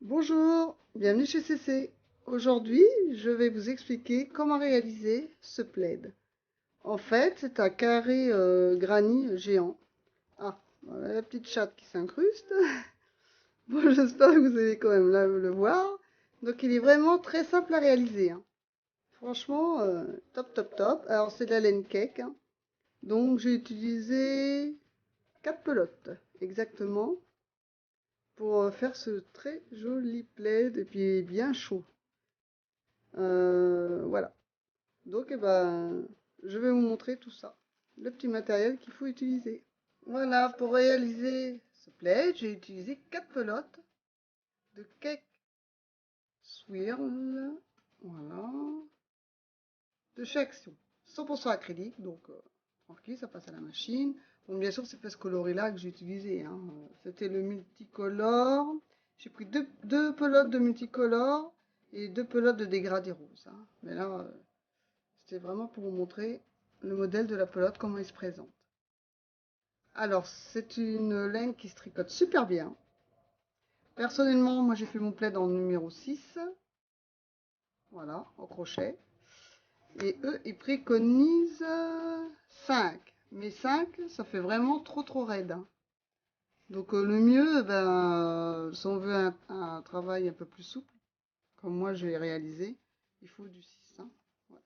Bonjour, bienvenue chez CC. Aujourd'hui, je vais vous expliquer comment réaliser ce plaid. En fait, c'est un carré granit géant. Ah, voilà la petite chatte qui s'incruste. Bon, j'espère que vous allez quand même le voir. Donc, il est vraiment très simple à réaliser, hein. Franchement, top, top, top. Alors, c'est de la laine cake, hein. Donc, j'ai utilisé 4 pelotes, exactement, pour faire ce très joli plaid et puis bien chaud. Voilà. Donc, eh ben, je vais vous montrer tout ça, le petit matériel qu'il faut utiliser. Voilà, pour réaliser ce plaid, j'ai utilisé 4 pelotes de cake swirl, voilà, de chez Action. 100% acrylique, donc tranquille, ça passe à la machine. Bon, bien sûr, c'est pas ce coloris-là que j'ai utilisé, hein. C'était le multicolore. J'ai pris deux pelotes de multicolore et 2 pelotes de dégradé rose, hein. Mais là, c'était vraiment pour vous montrer le modèle de la pelote, comment il se présente. Alors, c'est une laine qui se tricote super bien. Personnellement, moi j'ai fait mon plaid en numéro 6. Voilà, au crochet. Et eux, ils préconisent 5. Mais 5, ça fait vraiment trop raide, hein. Donc le mieux, si on veut un travail un peu plus souple, comme moi je l'ai réalisé, il faut du 6, hein. Voilà.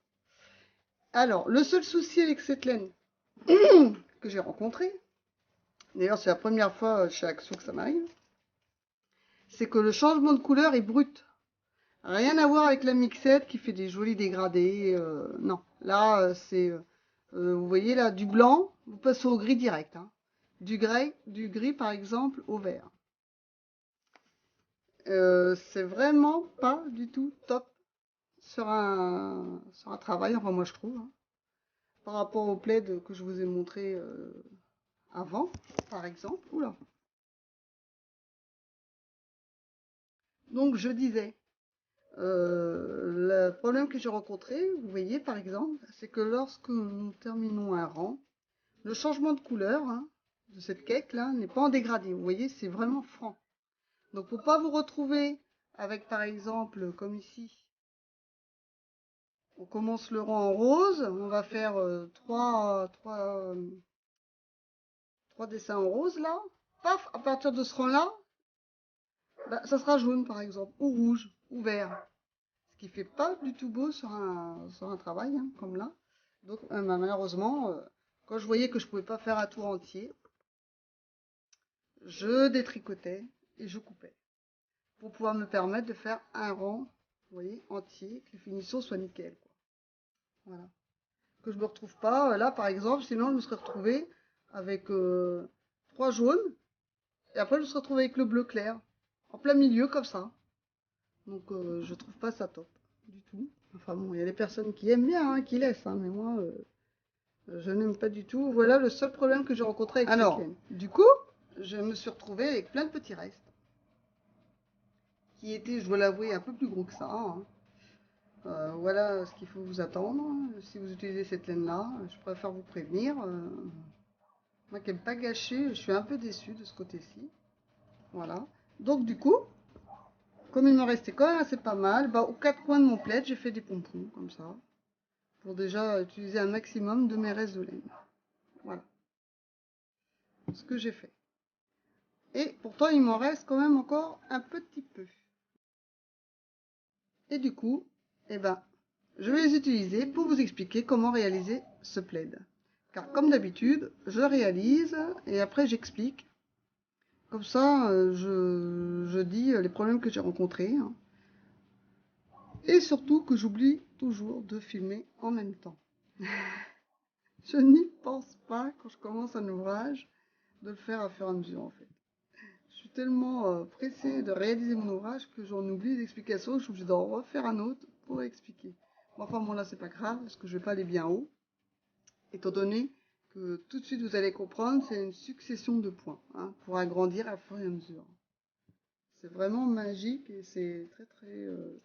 Alors, le seul souci avec cette laine que j'ai rencontré, d'ailleurs c'est la première fois chez Action que ça m'arrive, c'est que le changement de couleur est brut. Rien à voir avec la mixette qui fait des jolis dégradés. Non, là vous voyez là, du blanc, vous passez au gris direct, hein. Du gris par exemple au vert. C'est vraiment pas du tout top sur un travail, enfin moi je trouve, hein, par rapport au plaid que je vous ai montré avant, par exemple. Oula. Donc je disais, le problème que j'ai rencontré, vous voyez par exemple, c'est que lorsque nous terminons un rang, le changement de couleur, hein, de cette cake là n'est pas en dégradé. Vous voyez, c'est vraiment franc. Donc pour pas vous retrouver avec par exemple, comme ici, on commence le rang en rose, on va faire trois dessins en rose là. Paf, à partir de ce rang là, bah, ça sera jaune par exemple, ou rouge, ou vert. Ce qui fait pas du tout beau sur un travail, hein, comme là. Donc bah, malheureusement, quand je voyais que je pouvais pas faire un tour entier, je détricotais et je coupais pour pouvoir me permettre de faire un rang, vous voyez, entier, que les finitions soient nickel, quoi. Voilà. Que je me retrouve pas là, par exemple, sinon je me serais retrouvée avec 3 jaunes et après je me serais retrouvée avec le bleu clair en plein milieu comme ça. Donc je trouve pas ça top du tout. Enfin bon, il y a des personnes qui aiment bien, hein, qui laissent, hein, mais moi je n'aime pas du tout. Voilà le seul problème que j'ai rencontré avec cette laine. Du coup, je me suis retrouvée avec plein de petits restes qui étaient, je dois l'avouer, un peu plus gros que ça, hein. Voilà ce qu'il faut vous attendre. Si vous utilisez cette laine-là, je préfère vous prévenir. Moi qui n'aime pas gâcher, je suis un peu déçue de ce côté-ci. Voilà. Donc du coup, comme il me restait quand même assez pas mal, bah, aux 4 coins de mon plaid, j'ai fait des pompons, comme ça, pour déjà utiliser un maximum de mes restes de laine. Voilà ce que j'ai fait. Et pourtant, il m'en reste quand même encore un petit peu. Et du coup, eh ben, je vais les utiliser pour vous expliquer comment réaliser ce plaid. Car comme d'habitude, je réalise et après j'explique. Comme ça, je dis les problèmes que j'ai rencontrés, hein. Et surtout que j'oublie toujours de filmer en même temps. Je n'y pense pas quand je commence un ouvrage de le faire à fur et à mesure en fait. Je suis tellement pressée de réaliser mon ouvrage que j'en oublie les explications, je suis obligée d'en refaire un autre pour expliquer. Bon, enfin bon là c'est pas grave parce que je vais pas aller bien haut, étant donné que tout de suite vous allez comprendre, c'est une succession de points, hein, pour agrandir à fur et à mesure. C'est vraiment magique et c'est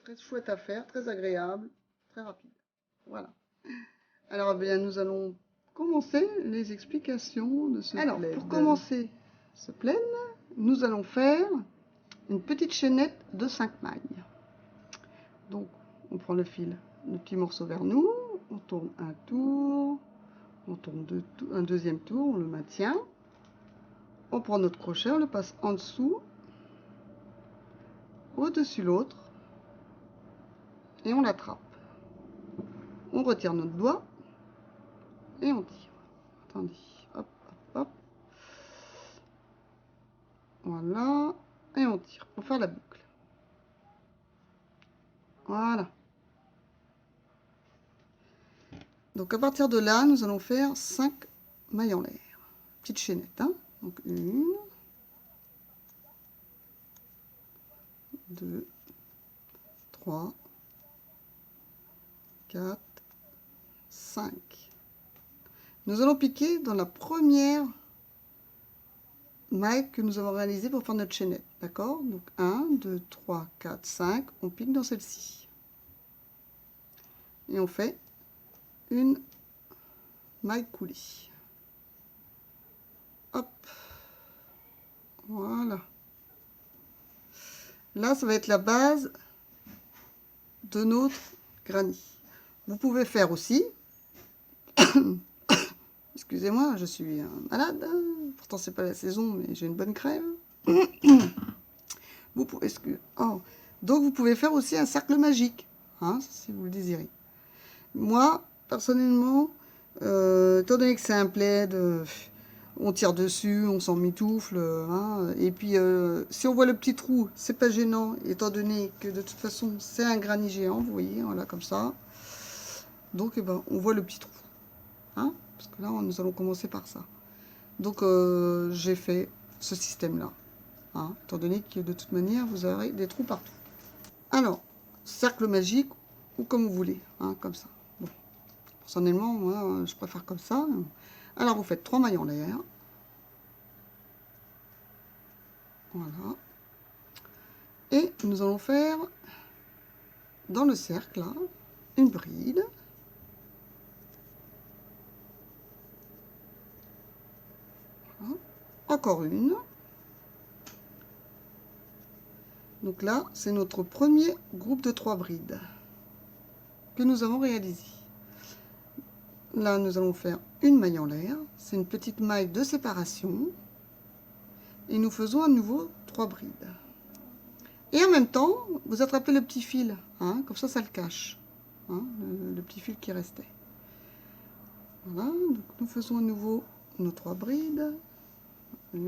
très chouette à faire, très agréable, très rapide. Voilà. Alors, eh bien, nous allons commencer les explications de ce plaid. Alors, pour commencer ce plaid, nous allons faire une petite chaînette de 5 mailles. Donc on prend le fil, le petit morceau vers nous, on tourne un tour, on tourne un deuxième tour, on le maintient, on prend notre crochet, on le passe en dessous, au-dessus l'autre, et on l'attrape. On retire notre doigt et on tire. Attendez, hop, hop, hop. Voilà, et on tire pour faire la boucle. Voilà. Donc à partir de là, nous allons faire 5 mailles en l'air. Petite chaînette, hein. Donc 1, 2, 3, 4, 5. Nous allons piquer dans la première maille que nous avons réalisée pour faire notre chaînette. D'accord? Donc 1, 2, 3, 4, 5. On pique dans celle-ci. Et on fait une maille coulée. Hop. Voilà. Là, ça va être la base de notre granny. Vous pouvez faire aussi, excusez-moi, je suis malade, pourtant c'est pas la saison, mais j'ai une bonne crève. Vous pouvez, donc vous pouvez faire aussi un cercle magique, hein, si vous le désirez. Moi, personnellement, étant donné que c'est un plaid, on tire dessus, on s'en mitoufle, hein, et puis si on voit le petit trou, c'est pas gênant, étant donné que de toute façon c'est un granny géant, vous voyez, voilà, comme ça. Donc eh ben, on voit le petit trou, hein, parce que là nous allons commencer par ça. Donc j'ai fait ce système là, hein, étant donné que de toute manière vous aurez des trous partout. Alors, cercle magique ou comme vous voulez, hein, comme ça. Bon. Personnellement, moi je préfère comme ça. Alors vous faites 3 mailles en l'air. Voilà. Et nous allons faire dans le cercle là, une bride. Voilà. Encore une. Donc là, c'est notre premier groupe de 3 brides que nous avons réalisé. Là, nous allons faire une maille en l'air. C'est une petite maille de séparation. Et nous faisons à nouveau 3 brides. Et en même temps, vous attrapez le petit fil, hein, comme ça le cache, hein, le petit fil qui restait. Voilà, donc nous faisons à nouveau nos 3 brides. 1,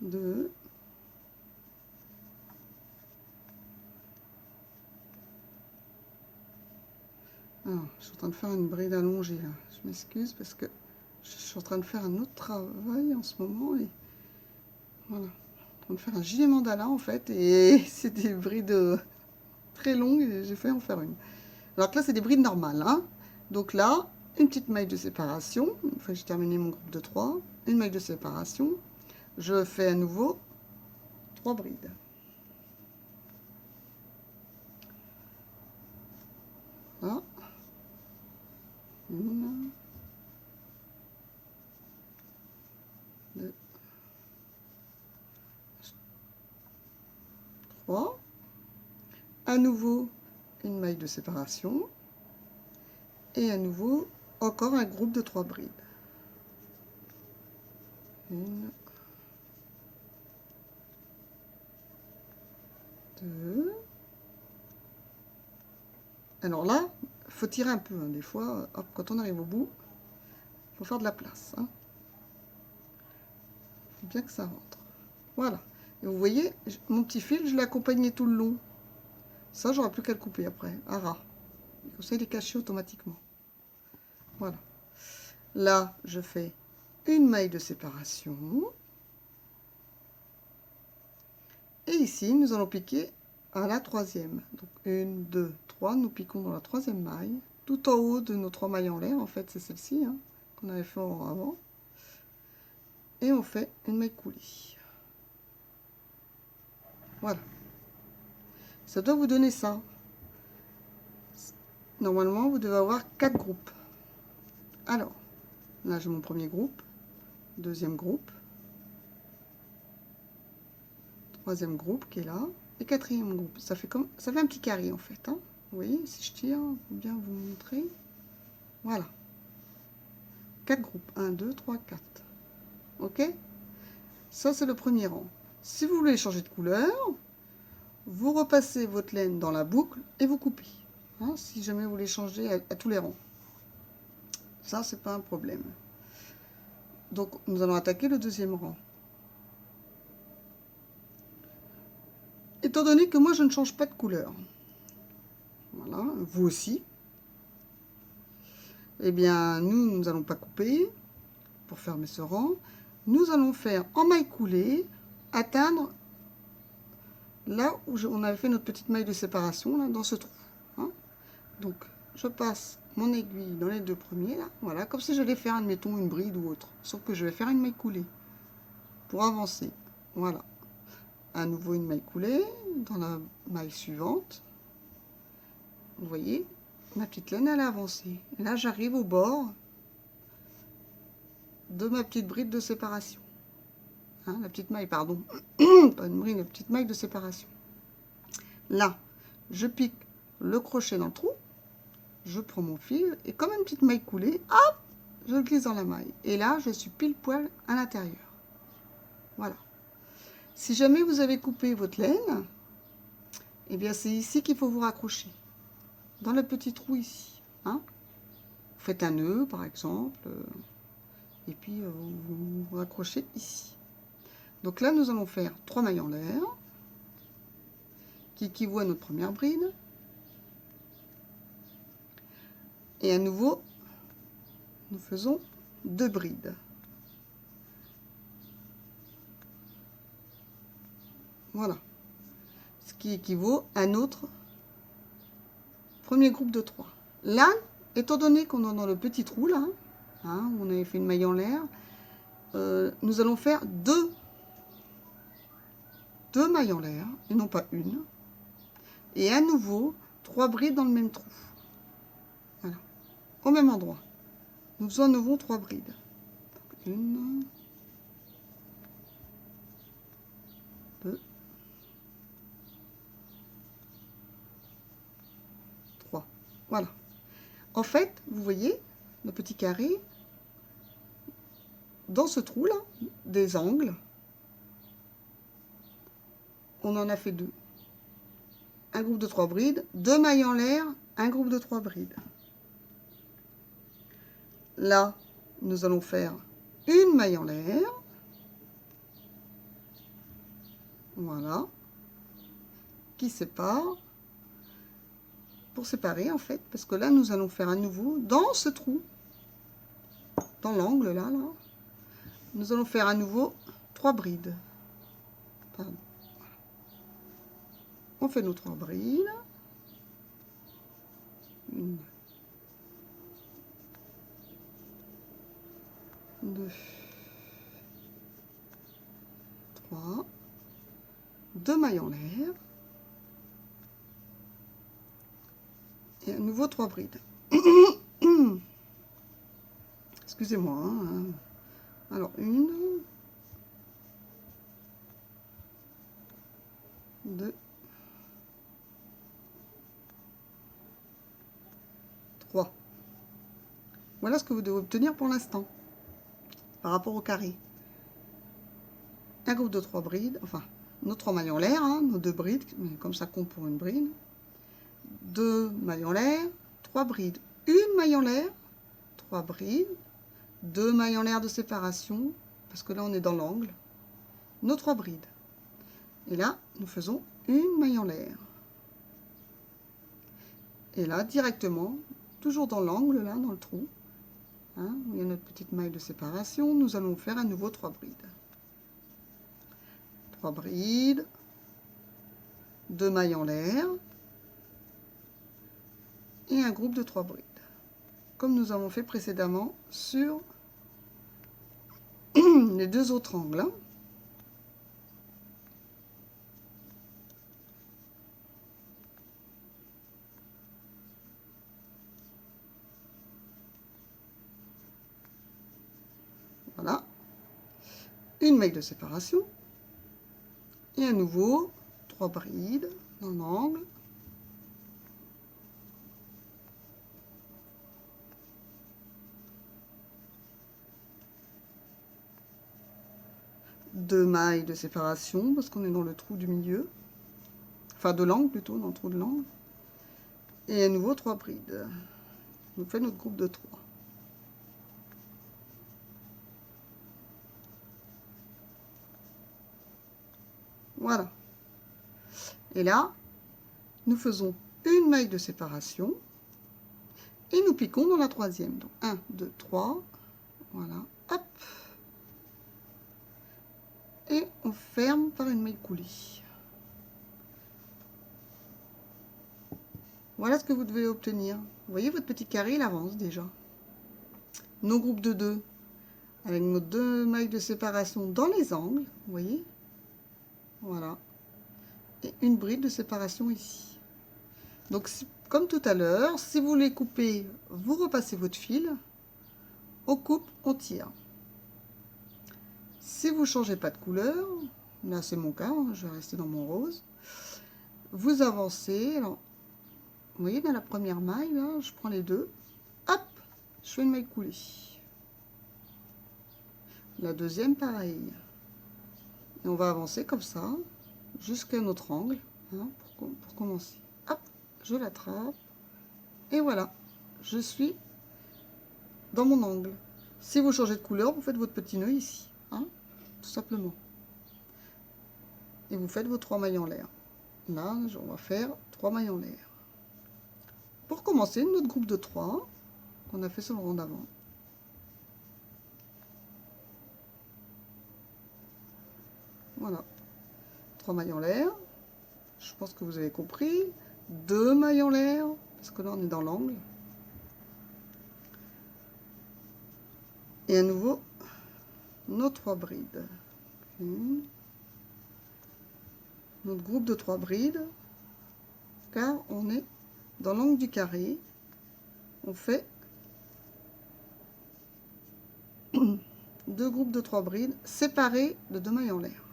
2, alors, je suis en train de faire une bride allongée là. Je m'excuse parce que je suis en train de faire un autre travail en ce moment et voilà, en train de faire un gilet mandala en fait et c'est des brides très longues et j'ai fait en faire une. Alors que là c'est des brides normales, hein. Donc là, une petite maille de séparation, une fois que j'ai terminé mon groupe de 3, une maille de séparation, je fais à nouveau 3 brides. Voilà. 1, 2, 3. À nouveau une maille de séparation et à nouveau encore un groupe de 3 brides. 1, 2. Alors là, il faut tirer un peu, hein, des fois, hop, quand on arrive au bout, il faut faire de la place. Hein. Il faut bien que ça rentre. Voilà. Et vous voyez, mon petit fil, je l'ai accompagné tout le long. Ça, j'aurai plus qu'à le couper après, à ras. Comme ça, il est caché automatiquement. Voilà. Là, je fais une maille de séparation. Et ici, nous allons piquer à la 3e. Donc 1, 2, 3, nous piquons dans la 3e maille. Tout en haut de nos 3 mailles en l'air, en fait, c'est celle-ci, hein, qu'on avait fait avant. Et on fait une maille coulée. Voilà. Ça doit vous donner ça. Normalement, vous devez avoir 4 groupes. Alors, Là, j'ai mon premier groupe, deuxième groupe, troisième groupe qui est là, et quatrième groupe. Ça fait un petit carré en fait. Hein. Vous voyez, si je tire, je vais bien vous montrer. Voilà. 4 groupes. 1, 2, 3, 4. Ok? Ça, c'est le premier rang. Si vous voulez changer de couleur, vous repassez votre laine dans la boucle et vous coupez. Hein, si jamais vous voulez changer à tous les rangs. Ça, c'est pas un problème. Donc, nous allons attaquer le deuxième rang. Étant donné que moi, je ne change pas de couleur, voilà, vous aussi, eh bien, nous n'allons pas couper pour fermer ce rang. Nous allons faire en maille coulée, atteindre là où on avait fait notre petite maille de séparation, là, dans ce trou. Hein. Donc, je passe mon aiguille dans les deux premiers, là, voilà, comme si j'allais faire, admettons, une bride ou autre. Sauf que je vais faire une maille coulée pour avancer. Voilà. À nouveau une maille coulée dans la maille suivante. Vous voyez, ma petite laine, elle a avancé. Et là, j'arrive au bord de ma petite bride de séparation. Hein, la petite maille, pardon. Pas une bride, la petite maille de séparation. Là, je pique le crochet dans le trou. Je prends mon fil et comme une petite maille coulée, hop, je le glisse dans la maille. Et là, je suis pile poil à l'intérieur. Voilà. Si jamais vous avez coupé votre laine, eh bien c'est ici qu'il faut vous raccrocher. Dans le petit trou ici. Hein. Vous faites un nœud, par exemple. Et puis, vous vous raccrochez ici. Donc là, nous allons faire 3 mailles en l'air, qui équivaut à notre première bride. Et à nouveau, nous faisons 2 brides. Voilà. Ce qui équivaut à notre premier groupe de 3. Là, étant donné qu'on est dans le petit trou, là, hein, où on avait fait une maille en l'air, nous allons faire 2 mailles en l'air, et non pas une. Et à nouveau, 3 brides dans le même trou. Voilà. Au même endroit. Nous en avons 3 brides. 1, 2, 3. Voilà. En fait, vous voyez, le petit carré, dans ce trou-là, des angles, on en a fait 2. Un groupe de 3 brides, 2 mailles en l'air, un groupe de 3 brides. Là, nous allons faire une maille en l'air. Voilà. Qui sépare. Pour séparer, en fait, parce que là, nous allons faire à nouveau, dans ce trou, dans l'angle, là, nous allons faire à nouveau 3 brides. Pardon. On fait nos 3 brides. 1, 2, 3. 2 mailles en l'air. Et à nouveau 3 brides. Excusez-moi. Hein. Alors, 1, 2, 3. Voilà ce que vous devez obtenir pour l'instant, par rapport au carré. Un groupe de 3 brides, enfin, nos 3 mailles en l'air, hein, nos 2 brides, mais comme ça compte pour une bride. 2 mailles en l'air, 3 brides. Une maille en l'air, 3 brides. 2 mailles en l'air de séparation, parce que là on est dans l'angle. Nos 3 brides. Et là, nous faisons une maille en l'air. Et là, directement, toujours dans l'angle, là, dans le trou, hein, où il y a notre petite maille de séparation, nous allons faire à nouveau 3 brides. 3 brides, 2 mailles en l'air, et un groupe de 3 brides. Comme nous avons fait précédemment sur les 2 autres angles. Hein. une maille de séparation et à nouveau 3 brides dans l'angle. Deux mailles de séparation parce qu'on est dans le trou du milieu, enfin de l'angle plutôt, dans le trou de l'angle, et à nouveau 3 brides. On fait notre groupe de 3. Voilà. Et là, nous faisons une maille de séparation et nous piquons dans la troisième. Donc 1, 2, 3. Voilà. Hop. Et on ferme par une maille coulée. Voilà ce que vous devez obtenir. Vous voyez, votre petit carré, il avance déjà. Nos groupes de 2, avec nos 2 mailles de séparation dans les angles, vous voyez. Voilà. Et une bride de séparation ici. Donc, comme tout à l'heure, si vous voulez couper, vous repassez votre fil. On coupe, on tire. Si vous ne changez pas de couleur, là c'est mon cas, je vais rester dans mon rose, vous avancez. Alors, vous voyez, dans la première maille, là, je prends les deux, hop, je fais une maille coulée. La deuxième, pareil. Et on va avancer comme ça, jusqu'à notre angle, hein, pour commencer. Hop, je l'attrape, et voilà, je suis dans mon angle. Si vous changez de couleur, vous faites votre petit nœud ici, hein, tout simplement. Et vous faites vos 3 mailles en l'air. Là, on va faire 3 mailles en l'air. Pour commencer, notre groupe de 3 qu'on a fait sur le rond d'avant. Voilà. 3 mailles en l'air. Je pense que vous avez compris. 2 mailles en l'air, parce que là, on est dans l'angle. Et à nouveau, nos 3 brides. Notre groupe de 3 brides, car on est dans l'angle du carré. On fait 2 groupes de 3 brides séparés de 2 mailles en l'air.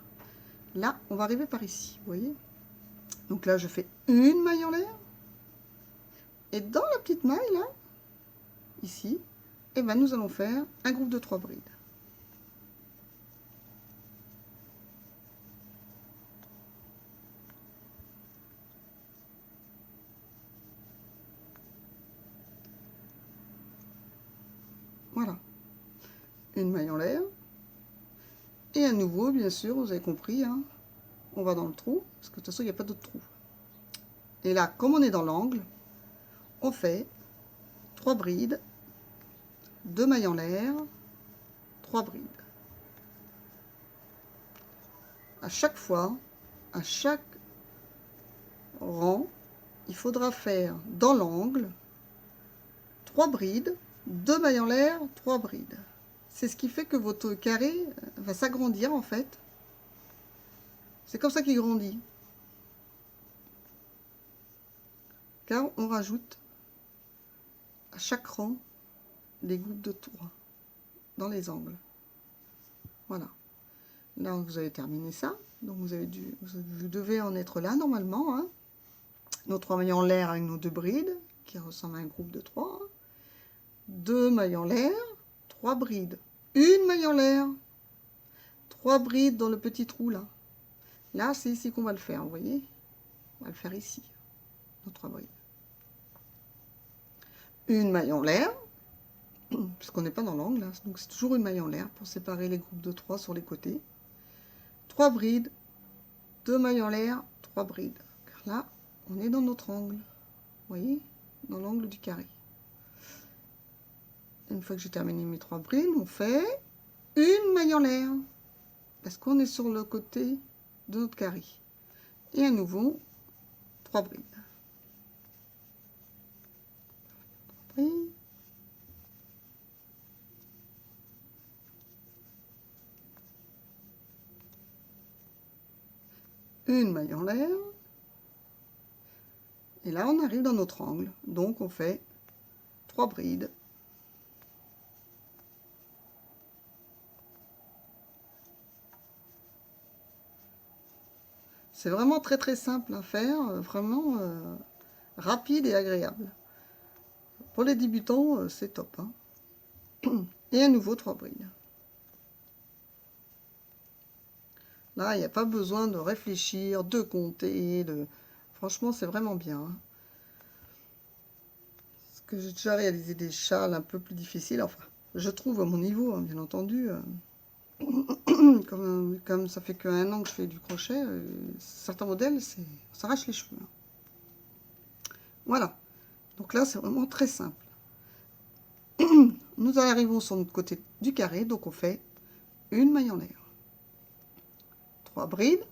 Là, on va arriver par ici, vous voyez. Donc là, je fais une maille en l'air. Et dans la petite maille, là, ici, eh ben, nous allons faire un groupe de 3 brides. Voilà. Une maille en l'air. Et à nouveau, bien sûr, vous avez compris, hein, on va dans le trou, parce que de toute façon, il n'y a pas d'autre trou. Et là, comme on est dans l'angle, on fait 3 brides, 2 mailles en l'air, 3 brides. À chaque fois, à chaque rang, il faudra faire dans l'angle 3 brides, 2 mailles en l'air, 3 brides. C'est ce qui fait que votre carré va s'agrandir en fait. C'est comme ça qu'il grandit. Car on rajoute à chaque rang des groupes de 3 dans les angles. Voilà. Là, vous avez terminé ça. Donc vous devez en être là normalement. Hein. Nos 3 mailles en l'air avec nos 2 brides qui ressemblent à un groupe de 3. 2 mailles en l'air, 3 brides. Une maille en l'air, 3 brides dans le petit trou là. Là, c'est ici qu'on va le faire, vous voyez. On va le faire ici, nos 3 brides. Une maille en l'air, puisqu'on n'est pas dans l'angle, donc c'est toujours une maille en l'air pour séparer les groupes de 3 sur les côtés. 3 brides, 2 mailles en l'air, 3 brides. Car là, on est dans notre angle, vous voyez, dans l'angle du carré. Une fois que j'ai terminé mes 3 brides, on fait une maille en l'air, parce qu'on est sur le côté de notre carré. Et à nouveau, 3 brides. 3 brides. Une maille en l'air. Et là, on arrive dans notre angle. Donc, on fait 3 brides. « C'est vraiment très très simple à faire, vraiment rapide et agréable. Pour les débutants, c'est top. Hein. Et à nouveau 3 brides. Là, il n'y a pas besoin de réfléchir, de compter. Franchement, c'est vraiment bien. Hein. Parce que j'ai déjà réalisé des châles un peu plus difficiles. Enfin, je trouve à mon niveau, hein, bien entendu. Comme ça fait qu'1 an que je fais du crochet, certains modèles, ça s'arrache les cheveux. Hein. Voilà. Donc là, c'est vraiment très simple. Nous arrivons sur notre côté du carré, donc on fait une maille en l'air. 3 brides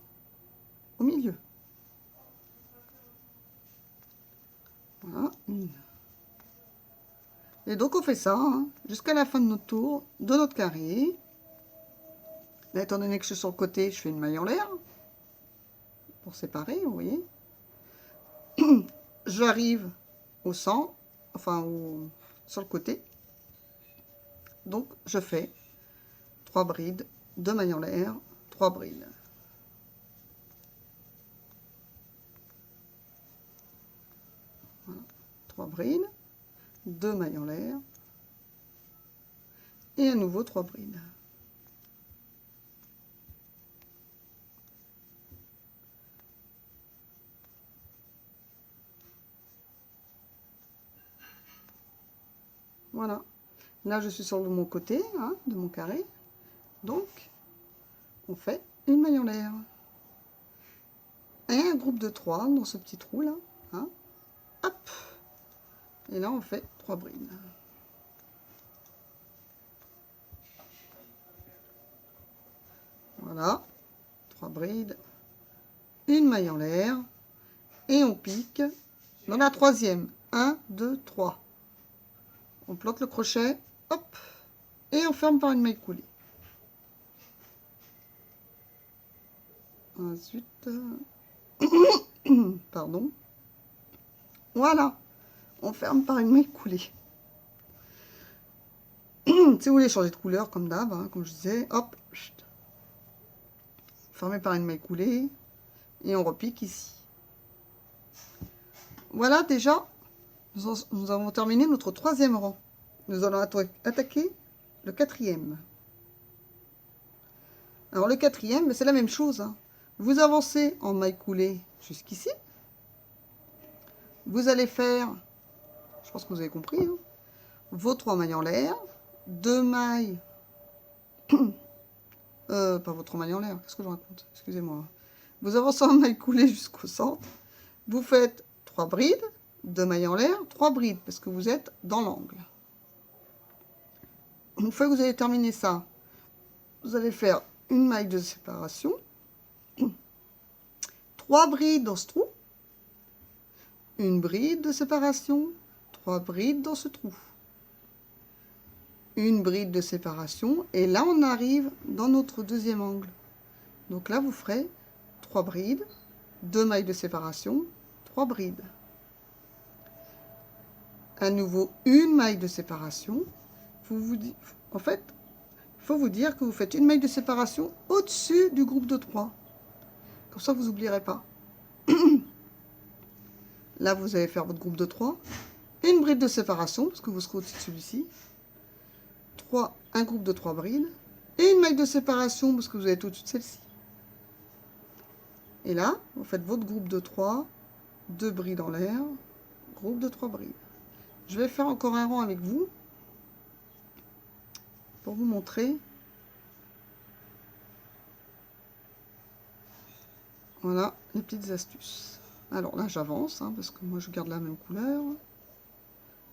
au milieu. Voilà, une. Et donc on fait ça hein, jusqu'à la fin de notre tour, de notre carré. Là, étant donné que je suis sur le côté, je fais une maille en l'air. Pour séparer, vous voyez. J'arrive au centre, enfin sur le côté. Donc je fais 3 brides, 2 mailles en l'air, 3 brides. Voilà. 3 brides, 2 mailles en l'air, et à nouveau 3 brides. Voilà. Là, je suis sur mon côté hein, de mon carré. Donc, on fait une maille en l'air. Et un groupe de 3 dans ce petit trou là. Hein. Hop. Et là, on fait 3 brides. Voilà. 3 brides. Une maille en l'air. Et on pique dans la troisième. 1, 2, 3. On plante le crochet. Hop. Et on ferme par une maille coulée. Ensuite, pardon. Voilà. On ferme par une maille coulée. Si vous voulez changer de couleur, comme d'hab, hein, comme je disais, hop. Fermé par une maille coulée. Et on repique ici. Voilà déjà, nous avons terminé notre 3e rang. Nous allons attaquer le 4e. Alors le 4e, c'est la même chose. Hein. Vous avancez en maille coulée jusqu'ici. Vous allez faire, je pense que vous avez compris, hein, vos 3 mailles en l'air, 2 mailles, pas vos 3 mailles en l'air, qu'est-ce que je raconte? Excusez-moi. Vous avancez en maille coulée jusqu'au centre. Vous faites 3 brides, 2 mailles en l'air, 3 brides, parce que vous êtes dans l'angle. Une fois que vous avez terminé ça, vous allez faire une maille de séparation, 3 brides dans ce trou, une bride de séparation, 3 brides dans ce trou, une bride de séparation, et là on arrive dans notre 2e angle. Donc là vous ferez 3 brides, 2 mailles de séparation, 3 brides. À nouveau une maille de séparation. En fait, il faut vous dire que vous faites une maille de séparation au-dessus du groupe de 3. Comme ça, vous n'oublierez pas. Là, vous allez faire votre groupe de 3. Une bride de séparation, parce que vous serez au-dessus de celui-ci. Un groupe de 3 brides. Et une maille de séparation, parce que vous êtes au-dessus de celle-ci. Et là, vous faites votre groupe de 3. 2 brides en l'air. Groupe de 3 brides. Je vais faire encore un rang avec vous. Pour vous montrer. Voilà les petites astuces. Alors là, j'avance, hein, parce que moi, je garde la même couleur.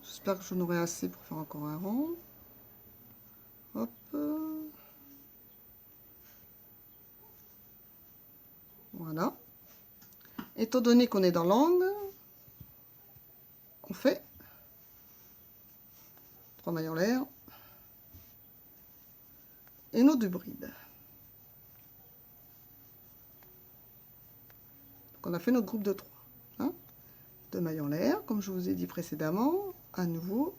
J'espère que j'en aurai assez pour faire encore un rang. Hop. Voilà. Étant donné qu'on est dans l'angle, on fait 3 mailles en l'air et nos 2 brides. Donc on a fait notre groupe de 3. Hein, 2 mailles en l'air, comme je vous ai dit précédemment. À nouveau,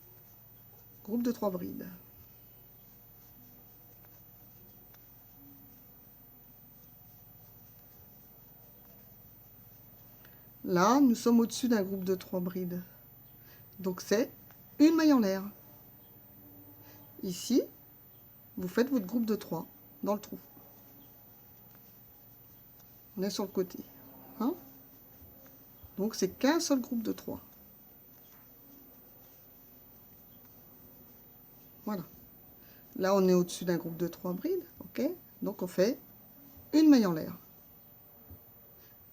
groupe de 3 brides. Là, nous sommes au-dessus d'un groupe de 3 brides. Donc, c'est une maille en l'air. Ici, vous faites votre groupe de 3 dans le trou. On est sur le côté. Hein? Donc, c'est qu'un seul groupe de 3. Voilà. Là, on est au-dessus d'un groupe de 3 brides. Ok? Donc, on fait une maille en l'air.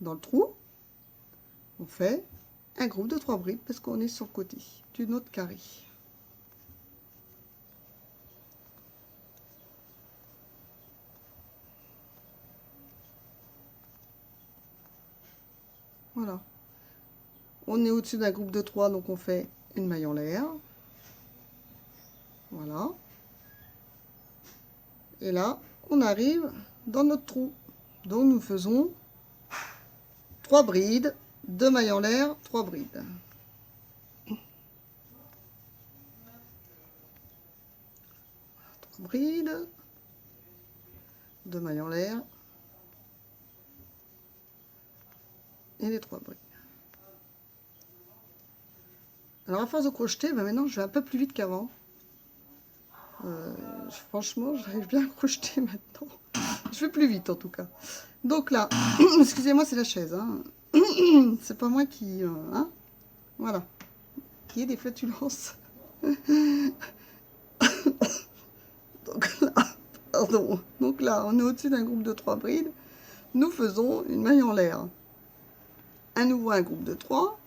Dans le trou, on fait un groupe de 3 brides parce qu'on est sur le côté d'une autre carré. Voilà. On est au-dessus d'un groupe de 3, donc on fait une maille en l'air. Voilà. Et là, on arrive dans notre trou. Donc nous faisons 3 brides, 2 mailles en l'air, 3 brides. Brides, 2 mailles en l'air et les 3 brides. Alors à force de crocheter, ben maintenant je vais un peu plus vite qu'avant. Franchement, j'arrive bien à crocheter maintenant. Je vais plus vite en tout cas. Donc là, excusez-moi, c'est la chaise. Hein. C'est pas moi qui... hein, voilà. Qui est des flatulences. Donc là, pardon. Donc là, on est au-dessus d'un groupe de 3 brides. Nous faisons une maille en l'air. À nouveau un groupe de 3.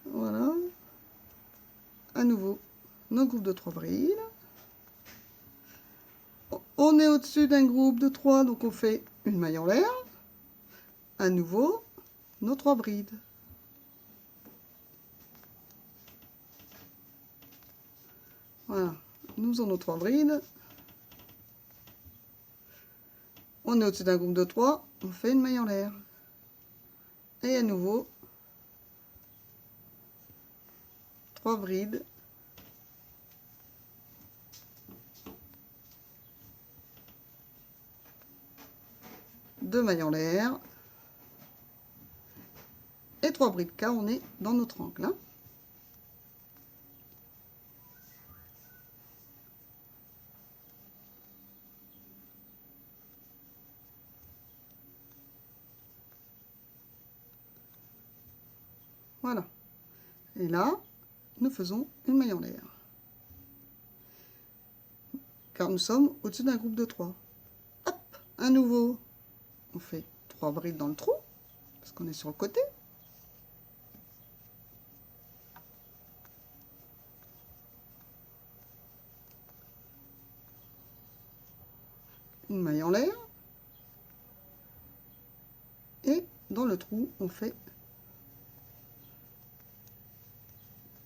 Voilà. À nouveau, notre groupe de 3 brides. On est au-dessus d'un groupe de 3, donc on fait une maille en l'air. À nouveau, nos 3 brides. Voilà, nous faisons nos 3 brides. On est au-dessus d'un groupe de 3, on fait une maille en l'air. Et à nouveau, 3 brides. Deux mailles en l'air. Et 3 brides car on est dans notre angle. Hein. Voilà. Et là, nous faisons une maille en l'air. Car nous sommes au-dessus d'un groupe de 3. Hop, à nouveau, on fait 3 brides dans le trou, parce qu'on est sur le côté. Une maille en l'air. Et dans le trou, on fait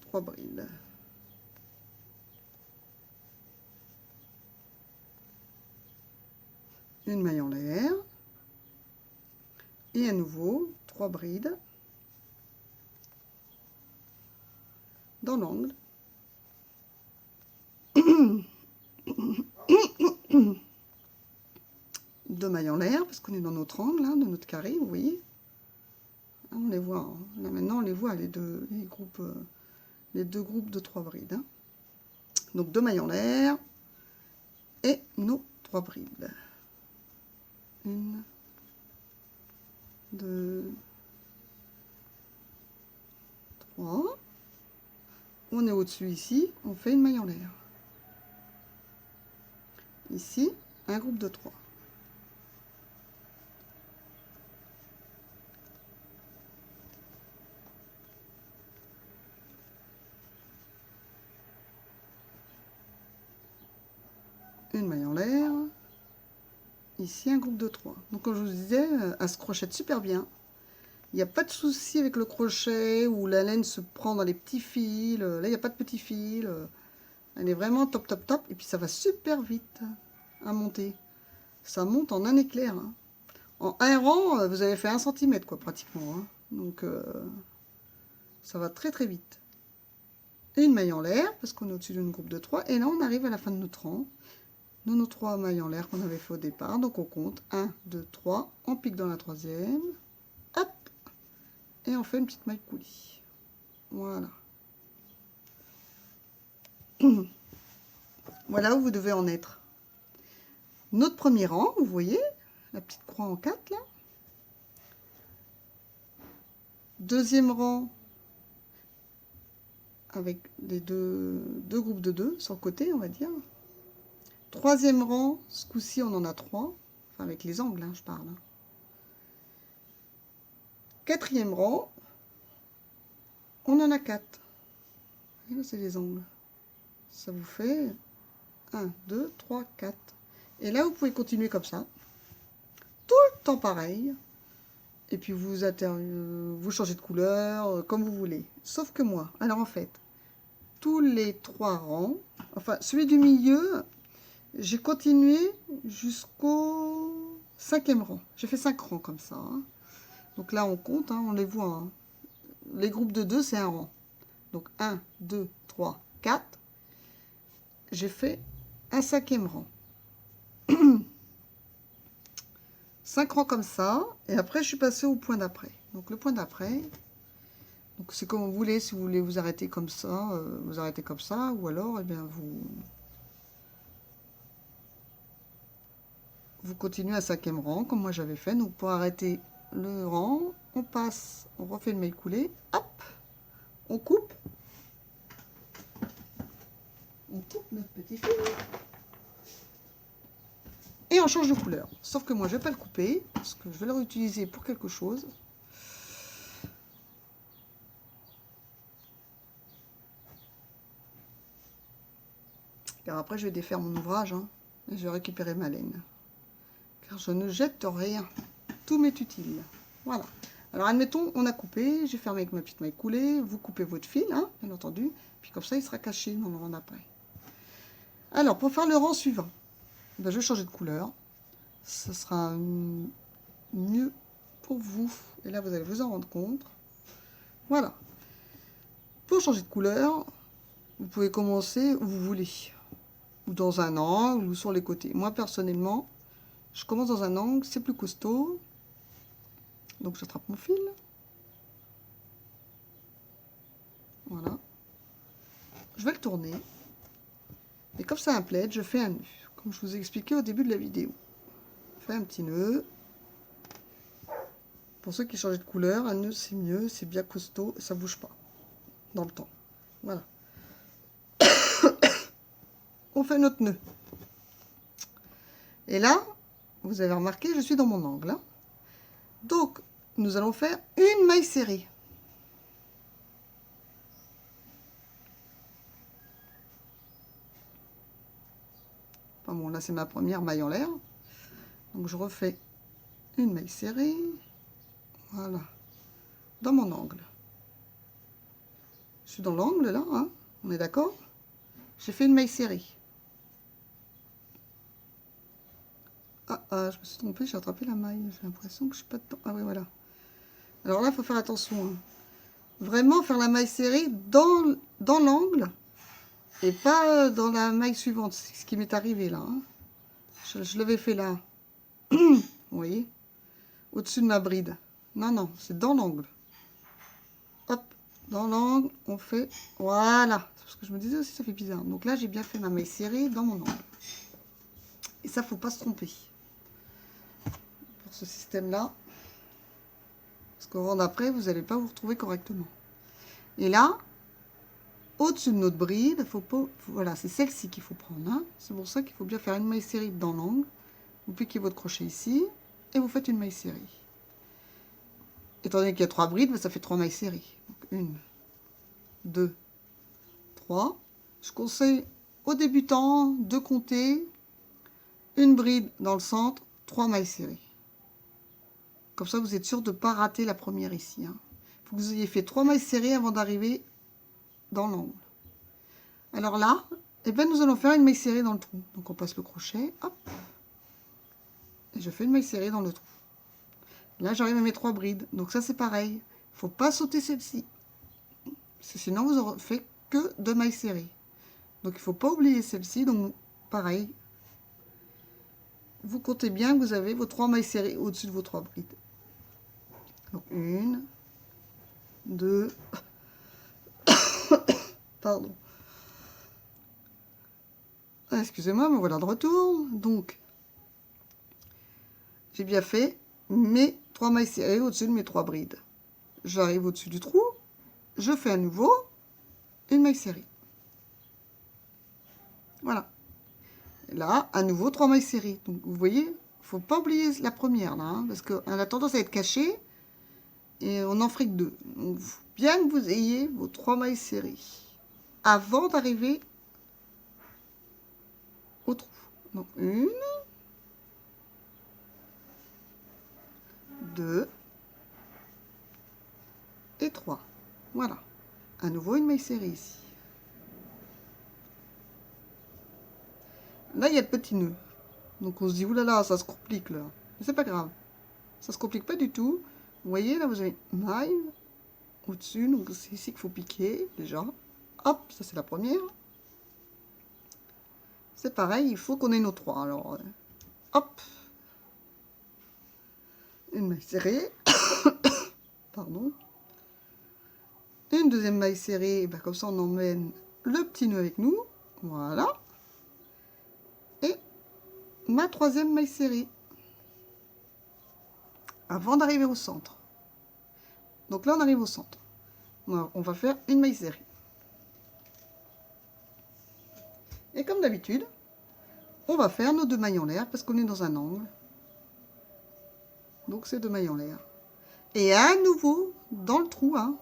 3 brides. Une maille en l'air. Et à nouveau, 3 brides dans l'angle. Deux mailles en l'air, parce qu'on est dans notre angle, hein, de notre carré, vous voyez. On les voit, hein. Là maintenant on les voit, les deux groupes de 3 brides. Hein. Donc 2 mailles en l'air et nos 3 brides. 1, 2, 3. On est au-dessus ici, on fait une maille en l'air. Ici, un groupe de 3. Une maille en l'air. Ici, un groupe de 3. Donc, comme je vous disais, elle se crochette super bien. Il n'y a pas de souci avec le crochet où la laine se prend dans les petits fils. Là, il n'y a pas de petits fils. Elle est vraiment top, top, top. Et puis, ça va super vite à monter. Ça monte en un éclair. Hein. En un rang, vous avez fait 1 cm, quoi, pratiquement. Hein. Donc, ça va très, très vite. Une maille en l'air, parce qu'on est au-dessus d'une groupe de 3. Et là, on arrive à la fin de notre rang. Nos 3 mailles en l'air qu'on avait fait au départ. Donc, on compte 1, 2, 3. On pique dans la 3e. et on fait une petite maille coulis. Voilà. Voilà où vous devez en être. Notre premier rang, vous voyez, la petite croix en 4 là. Deuxième rang avec les deux groupes de 2 sur le côté, on va dire. Troisième rang, ce coup-ci on en a 3, enfin avec les angles, hein, je parle. Quatrième rang, on en a 4. Et là c'est les angles. Ça vous fait 1, 2, 3, 4. Et là vous pouvez continuer comme ça. Tout le temps pareil. Et puis vous changez de couleur, comme vous voulez. Sauf que moi, alors en fait, tous les 3 rangs, enfin celui du milieu, j'ai continué jusqu'au 5e rang. J'ai fait 5 rangs comme ça. Hein. Donc là on compte, hein, on les voit. Hein. Les groupes de 2, c'est un rang. Donc 1, 2, 3, 4. J'ai fait un 5e rang. 5 rangs comme ça. Et après, je suis passée au point d'après. Donc le point d'après, donc c'est comme vous voulez. Si vous voulez vous arrêter comme ça, vous arrêtez comme ça. Ou alors, eh bien, vous continuez un 5e rang, comme moi j'avais fait. Donc pour arrêter le rang, on passe, on refait le maille coulé. Hop, on coupe. On coupe notre petit fil. Et on change de couleur. Sauf que moi, je ne vais pas le couper, parce que je vais le réutiliser pour quelque chose. Car après, je vais défaire mon ouvrage, hein, et je vais récupérer ma laine. Car je ne jette rien. Tout m'est utile. Voilà. Alors, admettons, on a coupé, j'ai fermé avec ma petite maille coulée. Vous coupez votre fil, hein, bien entendu. Puis comme ça, il sera caché dans le rang d'après. Alors, pour faire le rang suivant, ben, je vais changer de couleur. Ce sera mieux pour vous. Et là, vous allez vous en rendre compte. Voilà. Pour changer de couleur, vous pouvez commencer où vous voulez. Ou dans un angle, ou sur les côtés. Moi, personnellement, je commence dans un angle, c'est plus costaud. Donc, j'attrape mon fil. Voilà. Je vais le tourner. Et comme c'est un plaid, je fais un nœud. Comme je vous ai expliqué au début de la vidéo. Je fais un petit nœud. Pour ceux qui changent de couleur, un nœud, c'est mieux. C'est bien costaud. Ça ne bouge pas dans le temps. Voilà. On fait notre nœud. Et là, vous avez remarqué, je suis dans mon angle. Hein. Donc, nous allons faire une maille serrée. Enfin bon, là, c'est ma première maille en l'air. Donc, je refais une maille serrée. Voilà. Dans mon angle. Je suis dans l'angle, là. Hein, on est d'accord? J'ai fait une maille serrée. Ah, je me suis trompée, j'ai attrapé la maille. J'ai l'impression que je suis pas dedans. Ah oui, voilà. Alors là, il faut faire attention. Hein. Vraiment faire la maille serrée dans l'angle et pas dans la maille suivante. C'est ce qui m'est arrivé là. Hein. Je l'avais fait là. Vous voyez? Au-dessus de ma bride. Non, non, c'est dans l'angle. Hop, dans l'angle, on fait... Voilà. C'est ce que je me disais aussi, ça fait bizarre. Donc là, j'ai bien fait ma maille serrée dans mon angle. Et ça, faut pas se tromper. Pour ce système-là. Parce qu'au rang d'après, vous n'allez pas vous retrouver correctement. Et là, au-dessus de notre bride, faut pas, voilà, c'est celle-ci qu'il faut prendre. Hein. C'est pour ça qu'il faut bien faire une maille serrée dans l'angle. Vous piquez votre crochet ici et vous faites une maille serrée. Étant donné qu'il y a 3 brides, ça fait 3 mailles serrées. Donc 1, 2, 3. Je conseille aux débutants de compter une bride dans le centre, 3 mailles serrées. Comme ça, vous êtes sûr de ne pas rater la première ici. Il faut que vous ayez fait 3 mailles serrées avant d'arriver dans l'angle. Alors là, eh ben, nous allons faire une maille serrée dans le trou. Donc on passe le crochet, hop, et je fais une maille serrée dans le trou. Là, j'arrive à mes 3 brides. Donc ça, c'est pareil. Il ne faut pas sauter celle-ci. Parce que sinon, vous n'aurez fait que 2 mailles serrées. Donc il ne faut pas oublier celle-ci. Donc pareil, vous comptez bien que vous avez vos 3 mailles serrées au-dessus de vos 3 brides. Donc 1, 2, pardon. Ah, excusez-moi, me voilà de retour. Donc, j'ai bien fait mes 3 mailles serrées au-dessus de mes 3 brides. J'arrive au-dessus du trou, je fais à nouveau une maille serrée. Voilà. Et là, à nouveau 3 mailles serrées. Donc, vous voyez, il ne faut pas oublier la première, là, hein, parce qu'elle a tendance à être cachée, et on n'en ferait que 2. Donc, bien que vous ayez vos 3 mailles serrées, avant d'arriver au trou. Donc, 1, 2 et 3. Voilà. À nouveau, une maille serrée ici. Là, il y a le petit nœud. Donc, on se dit, oulala, ça se complique, là. Mais c'est pas grave. Ça se complique pas du tout. Vous voyez, là, vous avez une maille au-dessus. Donc, c'est ici qu'il faut piquer, déjà. Hop, ça, c'est la première. C'est pareil, il faut qu'on ait nos 3. Alors, hop. Une maille serrée. Pardon. Une deuxième maille serrée. Ben, comme ça, on emmène le petit nœud avec nous. Voilà. Et ma 3e maille serrée. Avant d'arriver au centre. Donc là, on arrive au centre. On va faire une maille serrée. Et comme d'habitude, on va faire nos 2 mailles en l'air parce qu'on est dans un angle. Donc c'est 2 mailles en l'air. Et à nouveau, dans le trou, hein,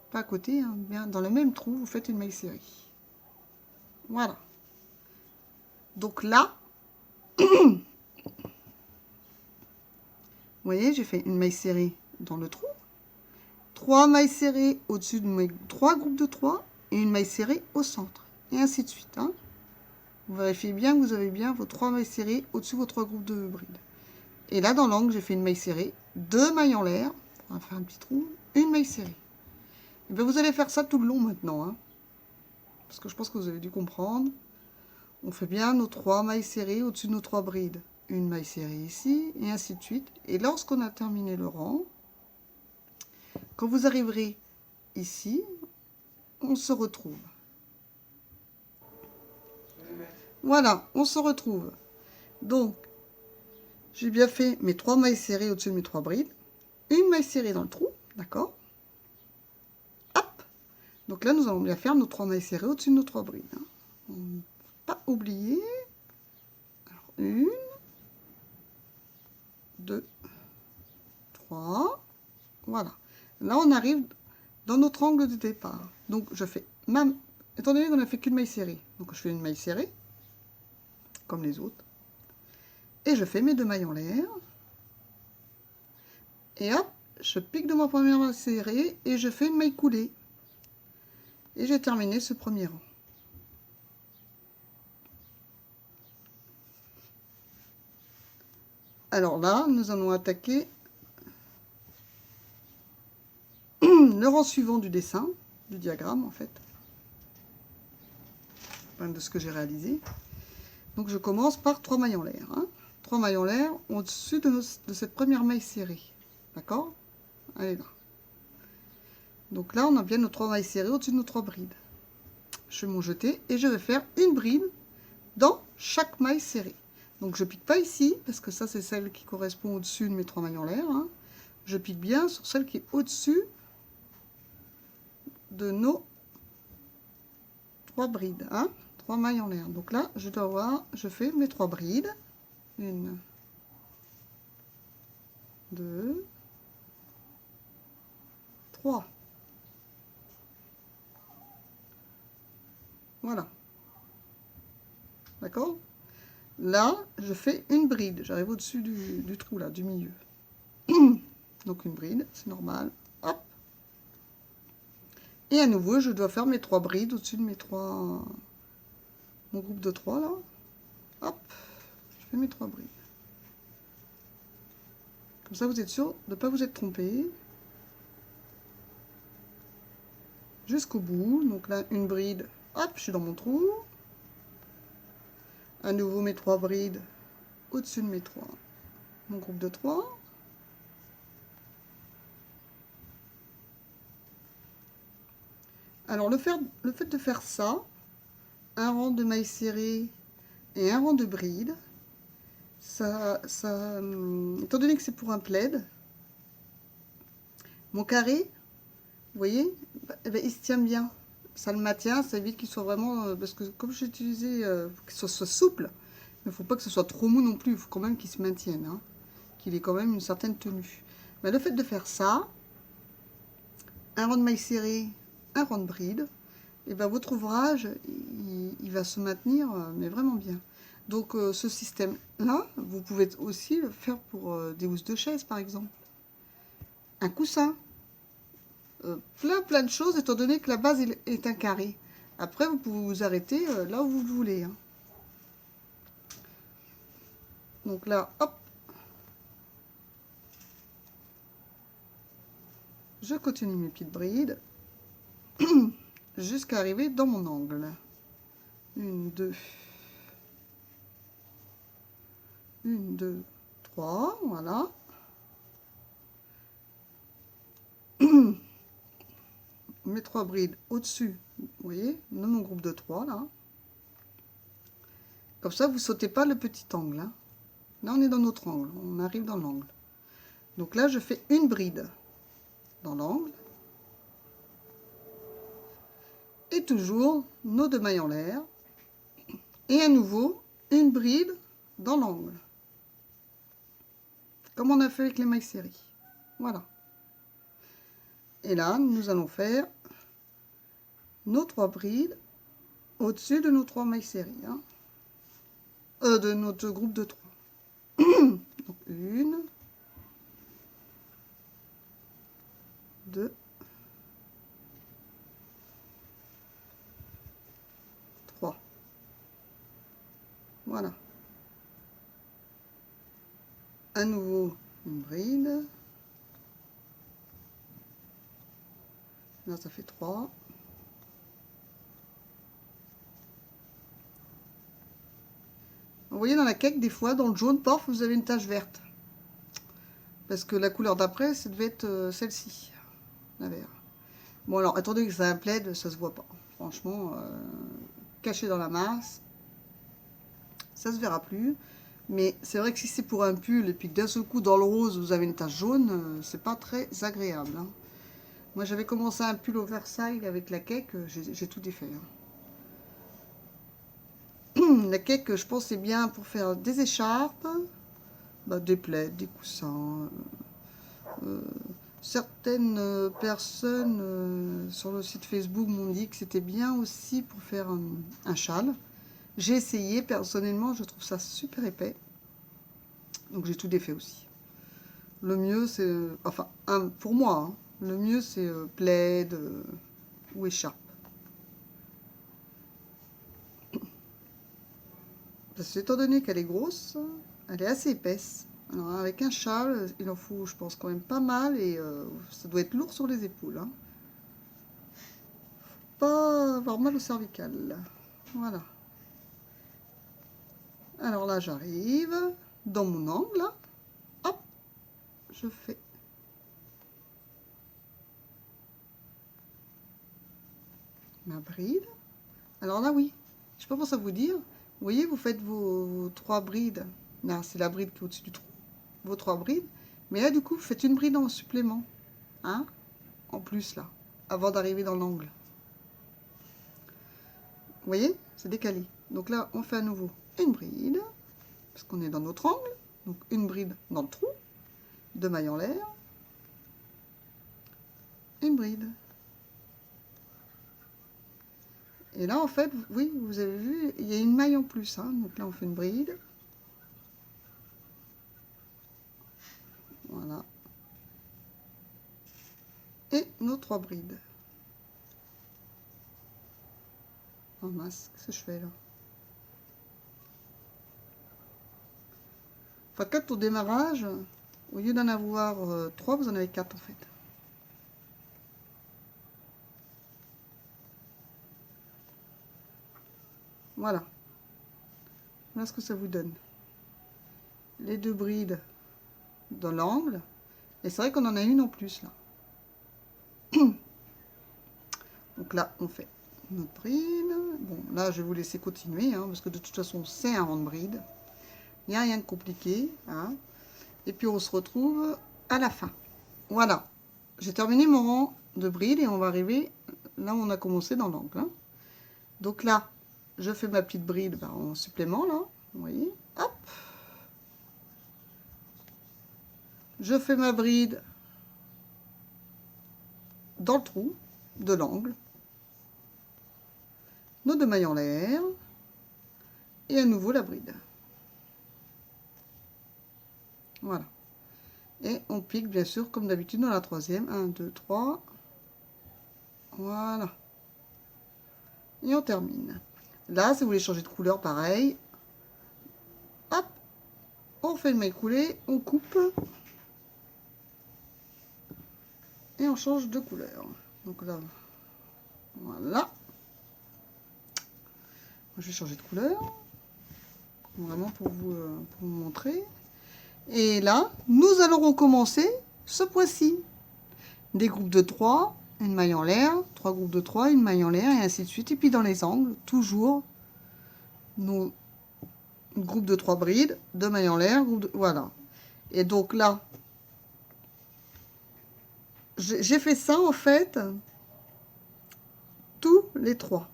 pas à côté, hein, bien dans le même trou, vous faites une maille serrée. Voilà. Donc là, vous voyez, j'ai fait une maille serrée dans le trou, 3 mailles serrées au-dessus de mes 3 groupes de 3 et une maille serrée au centre. Et ainsi de suite. Hein. Vous vérifiez bien que vous avez bien vos 3 mailles serrées au-dessus de vos 3 groupes de brides. Et là, dans l'angle, j'ai fait une maille serrée, 2 mailles en l'air, on va faire un petit trou, une maille serrée. Et bien, vous allez faire ça tout le long maintenant. Hein, parce que je pense que vous avez dû comprendre. On fait bien nos 3 mailles serrées au-dessus de nos 3 brides. Une maille serrée ici, et ainsi de suite. Et lorsqu'on a terminé le rang, quand vous arriverez ici, on se retrouve. Voilà, on se retrouve. Donc, j'ai bien fait mes 3 mailles serrées au-dessus de mes 3 brides. Une maille serrée dans le trou, d'accord? Hop. Donc là, nous allons bien faire nos 3 mailles serrées au-dessus de nos 3 brides. Hein. On ne peut pas oublier. Alors, 1, 2, 3. Voilà. Là, on arrive dans notre angle de départ. Donc, je fais même, étant donné qu'on n'a fait qu'une maille serrée, donc je fais une maille serrée, comme les autres, et je fais mes 2 mailles en l'air, et hop, je pique de ma première maille serrée, et je fais une maille coulée, et j'ai terminé ce premier rang. Alors là, nous allons attaquer le rang suivant du dessin, du diagramme en fait, de ce que j'ai réalisé. Donc je commence par 3 mailles en l'air. Hein. 3 mailles en l'air au-dessus de cette première maille serrée. D'accord? Elle est là. Donc là, on a bien nos 3 mailles serrées au-dessus de nos 3 brides. Je fais mon jeté et je vais faire une bride dans chaque maille serrée. Donc je pique pas ici, parce que ça c'est celle qui correspond au-dessus de mes 3 mailles en l'air. Hein. Je pique bien sur celle qui est au-dessus de nos 3 brides. Hein. 3 mailles en l'air. Donc là, je dois avoir, je fais mes 3 brides. 1, 2, 3. Voilà. D'accord? Là, je fais une bride. J'arrive au-dessus du trou, là, du milieu. Donc une bride, c'est normal. Hop. Et à nouveau, je dois faire mes 3 brides au-dessus de mes 3... Mon groupe de 3, là. Hop. Je fais mes 3 brides. Comme ça, vous êtes sûr de ne pas vous être trompé. Jusqu'au bout. Donc là, une bride. Hop, je suis dans mon trou. À nouveau, mes 3 brides au-dessus de mes 3. Mon groupe de 3. Alors le fait de faire ça, un rang de mailles serrées et un rang de bride, étant donné que c'est pour un plaid, mon carré, vous voyez, eh ben, il se tient bien. Ça le maintient, ça évite qu'il soit vraiment... parce que comme j'ai utilisé, qu'il soit souple, mais il ne faut pas que ce soit trop mou non plus, il faut quand même qu'il se maintienne, hein, qu'il ait quand même une certaine tenue. Mais le fait de faire ça, un rang de mailles serrées, un rang de bride, et ben votre ouvrage, il va se maintenir, mais vraiment bien. Donc ce système-là, vous pouvez aussi le faire pour des housses de chaise, par exemple. Un coussin. Plein de choses, étant donné que la base est un carré. Après, vous pouvez vous arrêter là où vous le voulez. Hein. Donc là, hop. Je continue mes petites brides. Jusqu'à arriver dans mon angle. 1, 2. 1, 2, 3. Voilà. Mes 3 brides au-dessus, vous voyez, de mon groupe de 3 là. Comme ça, vous ne sautez pas le petit angle. Hein. Là, on est dans notre angle, on arrive dans l'angle. Donc là, je fais une bride dans l'angle. Et toujours nos 2 mailles en l'air. Et à nouveau, une bride dans l'angle. Comme on a fait avec les mailles serrées. Voilà. Et là, nous allons faire nos 3 brides au-dessus de nos 3 mailles serrées. Hein. De notre groupe de 3. Donc 1, 2, 3. Voilà. À nouveau, une bride. Là, ça fait 3. Vous voyez dans la cake, des fois, dans le jaune, paf, vous avez une tache verte. Parce que la couleur d'après, ça devait être celle-ci, la verte. Bon, alors, attendez que c'est un plaid, ça se voit pas. Franchement, caché dans la masse, ça se verra plus. Mais c'est vrai que si c'est pour un pull, et puis que d'un seul coup, dans le rose, vous avez une tache jaune, c'est pas très agréable. Hein. Moi, j'avais commencé un pull au Versailles avec la cake, j'ai tout défait. Hein. La cake, je pense, c'est bien pour faire des écharpes, des plaids, des coussins. Certaines personnes sur le site Facebook m'ont dit que c'était bien aussi pour faire un châle. J'ai essayé, personnellement, je trouve ça super épais. Donc j'ai tout défait aussi. Le mieux, c'est... Enfin, pour moi, hein, le mieux, c'est plaid ou écharpe. Parce que étant donné qu'elle est grosse, elle est assez épaisse. Alors avec un châle, il en faut, je pense, quand même pas mal et ça doit être lourd sur les épaules. Hein. Faut pas avoir mal au cervical. Voilà. Alors là, j'arrive dans mon angle. Là. Hop, je fais ma bride. Alors là, oui, je sais pas pour ça vous dire. Vous voyez, vous faites vos 3 brides. Là, c'est la bride qui est au-dessus du trou. Vos 3 brides. Mais là, du coup, vous faites une bride en supplément. Hein, en plus, là. Avant d'arriver dans l'angle. Vous voyez, c'est décalé. Donc là, on fait à nouveau une bride. Parce qu'on est dans notre angle. Donc une bride dans le trou. 2 mailles en l'air. Une bride. Et là, en fait, oui, vous avez vu, il y a une maille en plus. Hein. Donc là, on fait une bride. Voilà. Et nos 3 brides. Oh mince, qu'est-ce que je fais là? Enfin, 4 au démarrage, au lieu d'en avoir 3, vous en avez 4 en fait. Voilà. Voilà ce que ça vous donne. Les 2 brides dans l'angle. Et c'est vrai qu'on en a une en plus là. Donc Donc là, on fait notre bride. Bon, là, je vais vous laisser continuer, hein, parce que de toute façon, c'est un rang de bride. Il n'y a rien de compliqué. Hein. Et puis, on se retrouve à la fin. Voilà. J'ai terminé mon rang de bride et on va arriver là où on a commencé dans l'angle. Hein. Donc là, je fais ma petite bride en supplément, là. Vous voyez. Hop. Je fais ma bride dans le trou de l'angle. Nos 2 mailles en l'air. Et à nouveau la bride. Voilà. Et on pique bien sûr comme d'habitude dans la troisième. 1, 2, 3. Voilà. Et on termine. Là, si vous voulez changer de couleur, pareil. Hop. On fait une maille coulée, on coupe. Et on change de couleur. Donc là, voilà. Je vais changer de couleur. Vraiment pour vous montrer. Et là, nous allons recommencer ce point-ci. Des groupes de 3, une maille en l'air, 3 groupes de 3, une maille en l'air, et ainsi de suite. Et puis dans les angles, toujours nos groupes de 3 brides, 2 mailles en l'air, voilà. Et donc là, j'ai fait ça en fait, tous les 3.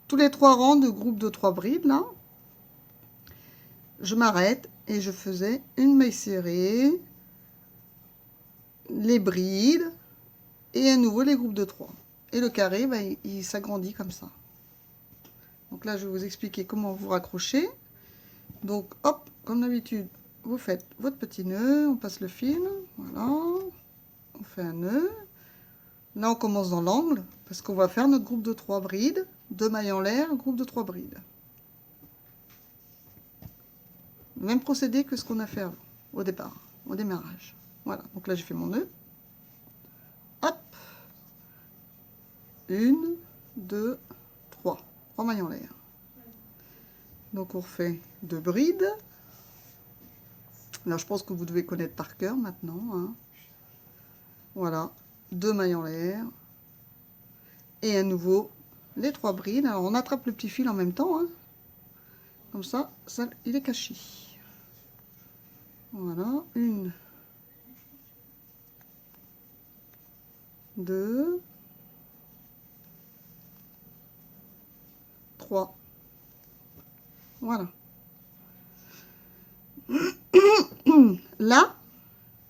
Tous les 3 rangs de groupes de 3 brides, là. Je m'arrête et je faisais une maille serrée, les brides, et à nouveau les groupes de 3. Et le carré, ben, il s'agrandit comme ça. Donc là, je vais vous expliquer comment vous raccrochez. Donc, hop, comme d'habitude, vous faites votre petit nœud, on passe le fil, voilà, on fait un nœud. Là, on commence dans l'angle, parce qu'on va faire notre groupe de 3 brides, 2 mailles en l'air, groupe de 3 brides. Même procédé que ce qu'on a fait avant, au départ, au démarrage. Voilà, donc là, j'ai fait mon nœud. Hop, 1, 2, 3. 3 mailles en l'air. Donc, on refait 2 brides. Là, je pense que vous devez connaître par cœur maintenant. Hein. Voilà, 2 mailles en l'air. Et à nouveau, les 3 brides. Alors, on attrape le petit fil en même temps. Hein. Comme ça, il est caché. Voilà, 1, 2, 3. Voilà. Là,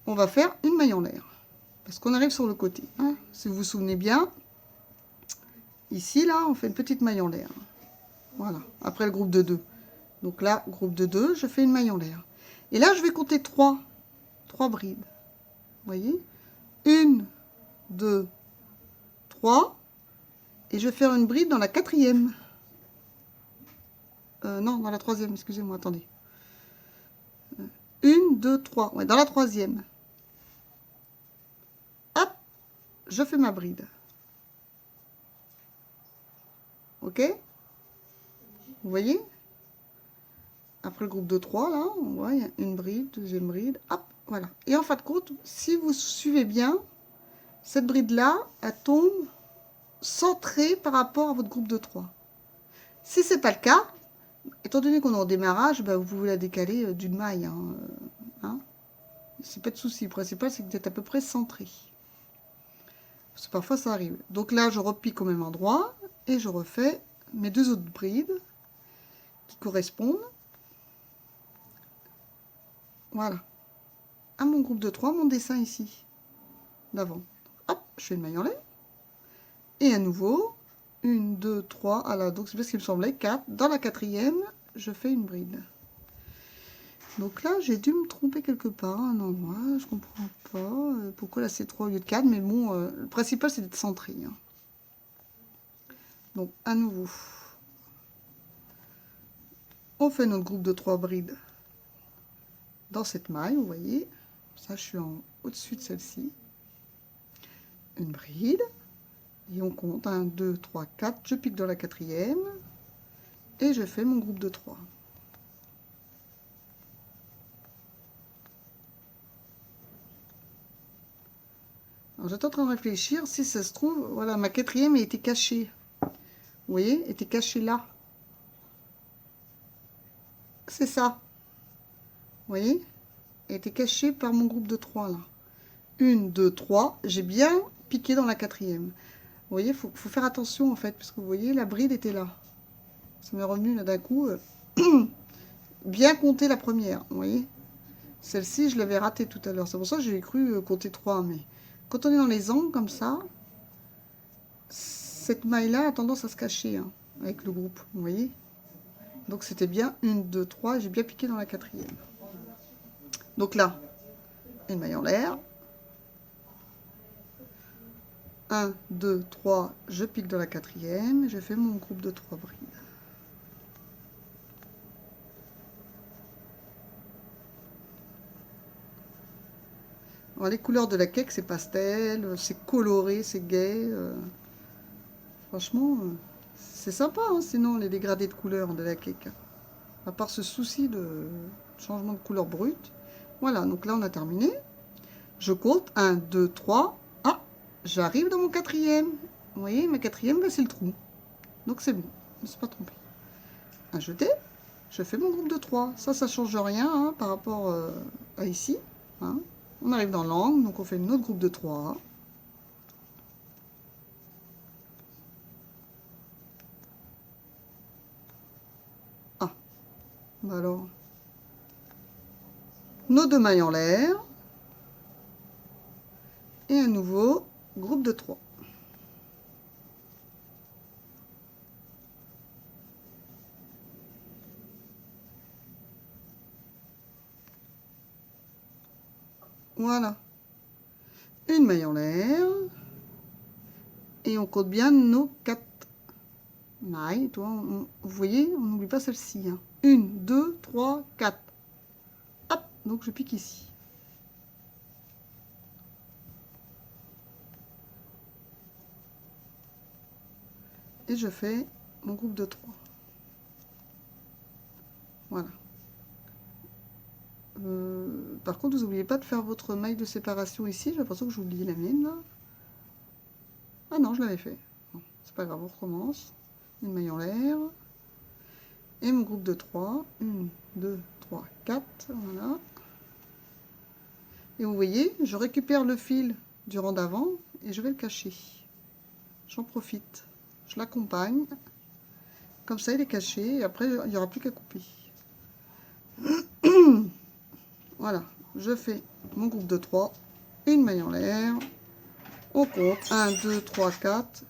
on va faire une maille en l'air. Parce qu'on arrive sur le côté. Hein. Si vous vous souvenez bien, ici, là, on fait une petite maille en l'air. Voilà, après le groupe de 2. Donc là, groupe de 2, je fais une maille en l'air. Et là, je vais compter 3 brides. Vous voyez 1, 2, 3. Et je vais faire une bride dans la 4e. Non, dans la 3e, excusez-moi, attendez. 1, 2, 3. Ouais, dans la 3e. Hop, je fais ma bride. Ok? Vous voyez? Après le groupe de 3, là, on voit, il y a une bride, deuxième bride, hop, voilà. Et en fin de compte, si vous suivez bien, cette bride-là, elle tombe centrée par rapport à votre groupe de 3. Si ce n'est pas le cas, étant donné qu'on est en démarrage, bah, vous pouvez la décaler d'une maille. Hein. C'est pas de souci. Le principal, c'est que vous êtes à peu près centré. Parce que parfois, ça arrive. Donc là, je repique au même endroit et je refais mes 2 autres brides qui correspondent. Voilà. À mon groupe de 3, mon dessin ici, d'avant. Hop, je fais une maille en l'air. Et à nouveau, 1, 2, 3. Ah là, donc c'est parce qu'il me semblait 4. Dans la 4e, je fais une bride. Donc là, j'ai dû me tromper quelque part, un endroit, je comprends pas pourquoi là c'est 3 au lieu de 4, mais bon, le principal c'est d'être centré. Hein. Donc à nouveau, on fait notre groupe de 3 brides dans cette maille, vous voyez, ça je suis au-dessus de celle-ci, une bride, et on compte 1, 2, 3, 4, je pique dans la 4e, et je fais mon groupe de 3. Alors j'étais en train de réfléchir, si ça se trouve, voilà, ma quatrième a été cachée. Vous voyez, était cachée là. C'est ça. Vous voyez, elle était cachée par mon groupe de 3 là. 1, 2, 3. J'ai bien piqué dans la quatrième. Vous voyez, il faut faire attention en fait, parce que vous voyez, la bride était là. Ça m'est revenu là d'un coup. Bien compter la première, vous voyez. Celle-ci, je l'avais ratée tout à l'heure. C'est pour ça que j'ai cru compter 3. Mais quand on est dans les angles comme ça, cette maille-là a tendance à se cacher hein, avec le groupe, vous voyez. Donc c'était bien 1, 2, 3. J'ai bien piqué dans la quatrième. Donc là, une maille en l'air. 1, 2, 3, je pique dans la quatrième. Je fais mon groupe de 3 brides. Alors, les couleurs de la cake, c'est pastel, c'est coloré, c'est gai. Franchement, c'est sympa, hein, sinon, les dégradés de couleurs de la cake. À part ce souci de changement de couleur brute. Voilà, donc là, on a terminé. Je compte 1, 2, 3. Ah, j'arrive dans mon quatrième. Vous voyez, ma quatrième, bah, c'est le trou. Donc c'est bon, je ne me suis pas trompée. Un jeté, je fais mon groupe de 3. Ça change rien hein, par rapport à ici. Hein. On arrive dans l'angle, donc on fait une autre groupe de 3. Ah, bah alors. Nos 2 mailles en l'air. Et un nouveau groupe de 3. Voilà. Une maille en l'air. Et on compte bien nos 4 mailles. Toi, vous voyez, on n'oublie pas celle-ci. Hein. 1, 2, 3, 4. Hop, donc je pique ici. Et je fais mon groupe de 3. Voilà. Par contre, vous n'oubliez pas de faire votre maille de séparation ici. J'ai l'impression que j'oublie la mienne là. Ah non, je l'avais fait. Bon, c'est pas grave, on recommence. Une maille en l'air. Et mon groupe de 3. 1, 2, 3, 4. Voilà. Et vous voyez, je récupère le fil du rang d'avant et je vais le cacher. J'en profite. Je l'accompagne. Comme ça, il est caché. Et après, il n'y aura plus qu'à couper. Voilà. Je fais mon groupe de 3. Une maille en l'air. On compte 1, 2, 3, 4.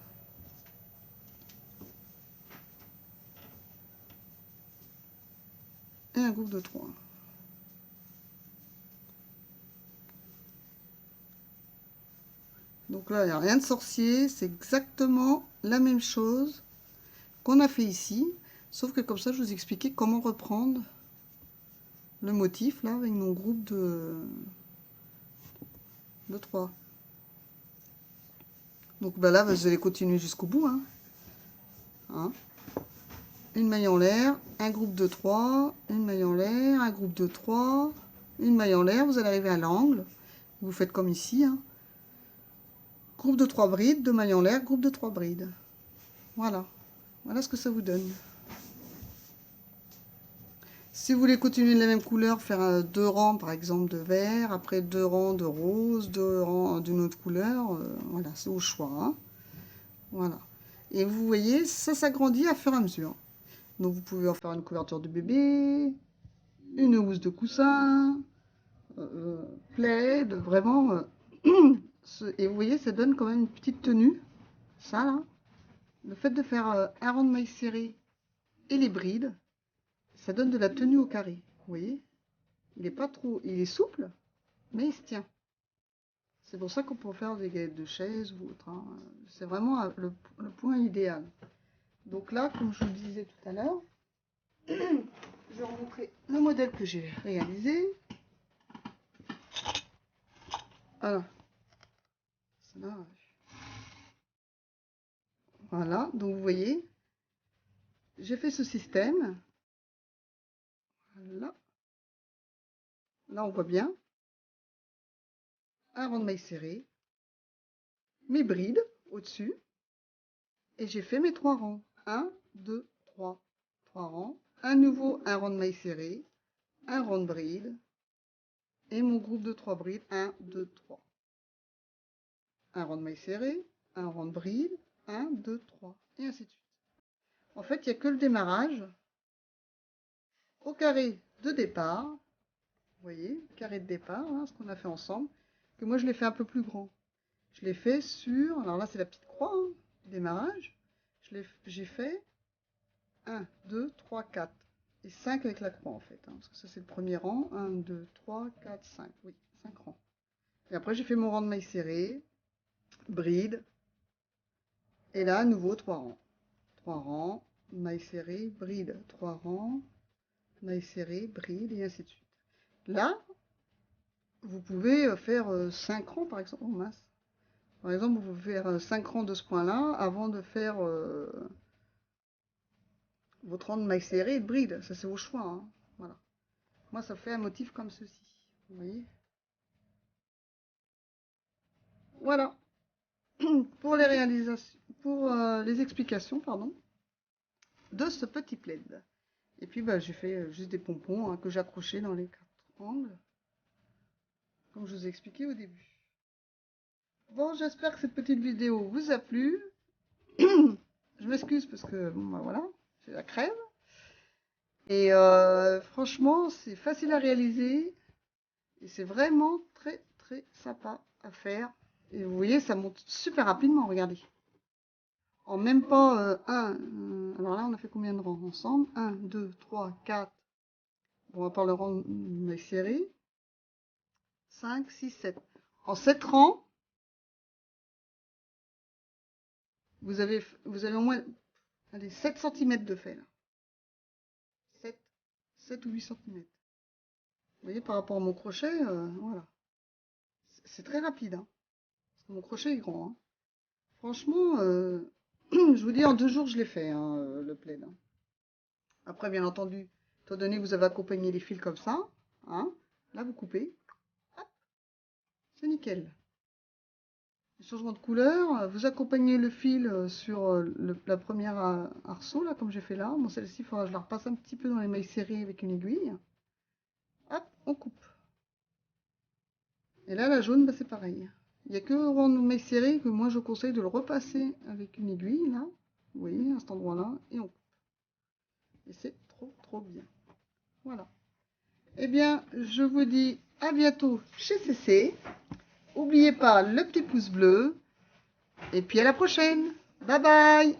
Et un groupe de 3. Donc là, il n'y a rien de sorcier. C'est exactement la même chose qu'on a fait ici. Sauf que comme ça, je vous expliquais comment reprendre le motif là avec mon groupe de 3. Donc bah là, vous allez continuer jusqu'au bout. Hein. Une maille en l'air, un groupe de 3, une maille en l'air, un groupe de 3, une maille en l'air, vous allez arriver à l'angle. Vous faites comme ici. Hein. Groupe de 3 brides, 2 mailles en l'air, groupe de 3 brides. Voilà. Voilà ce que ça vous donne. Si vous voulez continuer de la même couleur, faire 2 rangs par exemple de vert, après 2 rangs de rose, 2 rangs d'une autre couleur, voilà, c'est au choix. Hein. Voilà. Et vous voyez, ça s'agrandit à fur et à mesure. Donc vous pouvez en faire une couverture de bébé, une housse de coussin, plaid, vraiment. Et vous voyez, ça donne quand même une petite tenue. Ça là, le fait de faire un rang de mailles serré et les brides, ça donne de la tenue au carré. Vous voyez, il est pas trop, il est souple, mais il se tient. C'est pour ça qu'on peut faire des galettes de chaise ou autre. Hein. C'est vraiment le point idéal. Donc là, comme je vous le disais tout à l'heure, je vais vous montrer le modèle que j'ai réalisé. Voilà. Voilà, donc vous voyez, j'ai fait ce système. Voilà. Là, on voit bien un rang de mailles serré mes brides au-dessus. Et j'ai fait mes 3 rangs. 1, 2, 3. 3 rangs. À nouveau, un rang de mailles serrées, un rang de bride. Et mon groupe de 3 brides. 1, 2, 3. Un rang de mailles serrées, un rang de bride, 1, 2, 3. Et ainsi de suite. En fait, il n'y a que le démarrage au carré de départ. Vous voyez, carré de départ, hein, ce qu'on a fait ensemble. Que moi, je l'ai fait un peu plus grand. Je l'ai fait sur, alors là, c'est la petite croix, hein, démarrage. J'ai fait 1, 2, 3, 4. Et 5 avec la croix, en fait. Hein, parce que ça, c'est le premier rang. 1, 2, 3, 4, 5. Oui, 5 rangs. Et après, j'ai fait mon rang de mailles serrées, bride. Et là, à nouveau, 3 rangs. 3 rangs, mailles serrées, bride. 3 rangs, mailles serrées, bride, et ainsi de suite. Là, vous pouvez faire 5 rangs, par exemple. Oh, mince. Par exemple, vous pouvez faire 5 rangs de ce point-là avant de faire votre rang de mailles serrées et de bride. Ça, c'est au choix. Hein. Voilà. Moi, ça fait un motif comme ceci. Vous voyez? Voilà. Pour les réalisations, pour les explications, pardon, de ce petit plaid. Et puis, bah, j'ai fait juste des pompons hein, que j'ai accrochés dans les 4 angles, comme je vous ai expliqué au début. Bon, j'espère que cette petite vidéo vous a plu. Je m'excuse parce que, bon, bah voilà, c'est la crève. Et franchement, c'est facile à réaliser. Et c'est vraiment très, très sympa à faire. Et vous voyez, ça monte super rapidement, regardez. En même pas alors là, on a fait combien de rangs ensemble? 1, 2, 3, 4. Bon, à part le rang de série. 5, 6, 7. En 7 rangs, vous avez au moins allez, 7 cm de fait. Là. 7 ou 8 cm. Vous voyez, par rapport à mon crochet, voilà. C'est très rapide. Hein, parce que mon crochet est grand. Hein. Franchement, je vous dis, en 2 jours, je l'ai fait, hein, le plaid. Hein. Après, bien entendu, étant donné que vous avez accompagné les fils comme ça, hein, là, vous coupez. Hop, c'est nickel. Le changement de couleur, vous accompagnez le fil sur la première arceau, là, comme j'ai fait là. Bon, celle-ci, il faudra que je la repasse un petit peu dans les mailles serrées avec une aiguille. Hop, on coupe. Et là, la jaune, bah, c'est pareil. Il n'y a que au rang de mailles serrées que moi, je conseille de le repasser avec une aiguille, là. Vous voyez, à cet endroit-là, et on coupe. Et c'est trop, trop bien. Voilà. Eh bien, je vous dis à bientôt chez CC. N'oubliez pas le petit pouce bleu. Et puis à la prochaine. Bye bye.